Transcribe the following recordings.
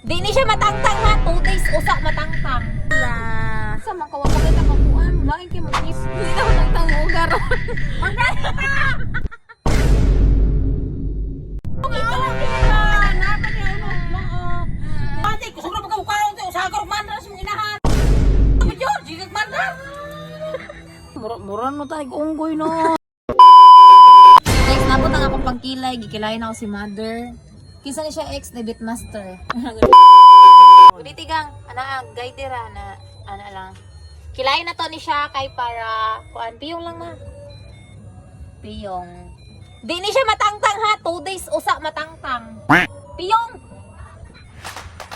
Di ni siya matangtang ha. 2 days usak matangtang. La. Sa mga kawapagan na kakuan. Lain kayo mag-kiss. Hindi na matangtang mo ugar. Magdali ka! Ito lang kaya. Napa niya ano. Ate, kusog na magkabukaw. Usagor mandar sa mga inahan. George, gigag mandar. Mura no tayo unggoy no. Guys, nabot ang akong pagkilay. Gikilayin ako si mother. Kisa ni siya ex na Beatmaster. Unitigang, gaitira na, lang. Kilayin na to ni siya kay para, piyong lang na. Piyong. Di ni siya matangtang ha, 2 days usak matangtang. Piyong!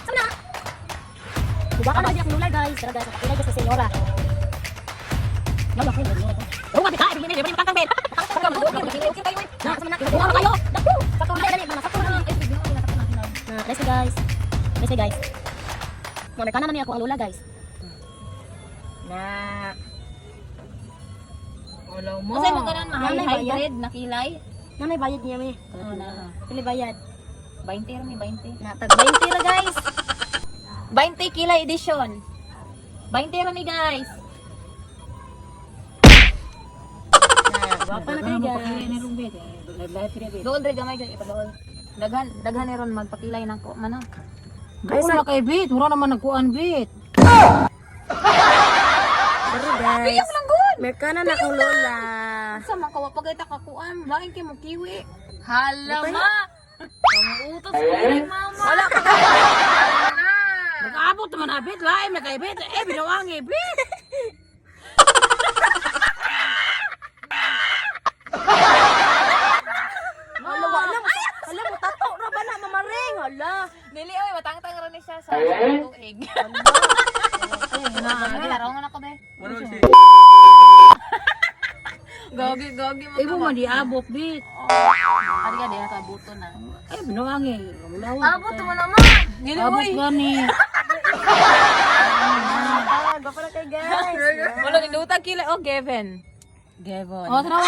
Sana? Diba ka na di akong lulay guys. Tara guys, pakilay guys sa senyora. Yaw, yaw, yaw. Oh, mati ka, hindi na yung matangtang, Ben. Matangtang, okay tayo, eh. Nakasama na. Buha na kayo. Dapo! Sakto na dali, mga sakto na. Let's see guys. Let's see guys. Mo may kanan na niya ako ang lula guys. Na. Wala mo. Kasi maganan mahal, Nanay bayad. hybrid na kilay. Nanay bayad niya mi. Oo na. Pili bayad. 20 rin, 20. Na tag 20 ra guys. 20 kilay edition. 20 rin ni guys. Wapa na kayo guys. Doon rin gamay dyan, ipadool. Daghan ni ron magpakilay ng ko, mana. Guys, Wala kay Bit, mura naman nagkuan Bit. Pero guys. Iyak lang good. May kanan na akong lola. Sa mga kawapagay kakuan, lain kayo mo kiwi. Hala ma. Kamuutot sa kay mama. Wala ka. Nag-aabot naman na Bit, lain na kay Bit. Binawangi Bit. Hala, wala mo. Hala mo, tato na ba na mamaring? Hala. Dili oy, matangtang rin siya sa tuig. Gilaraw ako be. Gogi mo. Ibo man di abot Bit. Ari ka diha ka buto na. Binawangi. Mulawag. Abot mo naman. Dili Abot oy. gani. Gapa na kayo guys. Wala nindutag kilay oh Gavin. Gavin. O, tara.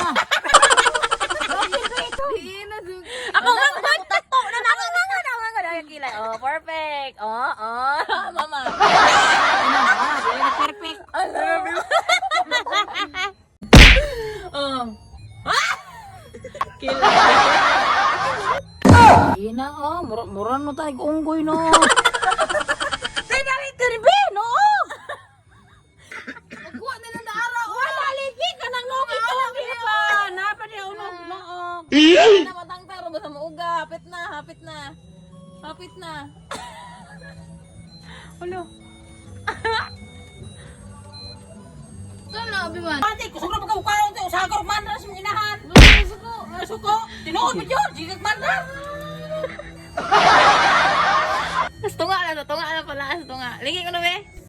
Ako lang tato na nangangan kilay. Oh, perfect. Oh. Mama. Perfect. Oh. Ina, oh, mura no tayo unggoy no. Senarito rin be, no? Magkuha na lang na araw. Wala, ligi ka nang no. Ito, pa. Napa niya unog no. Na matangtaro ba sa mauga? Hapit na. Ulo. Sana, Biman. Ate, kusog na magkabukaw. Usagor mandar sa mga inahan. Suko. Tinuod mo George, gigag mandar. Tunga na pala. Ligi ko na be.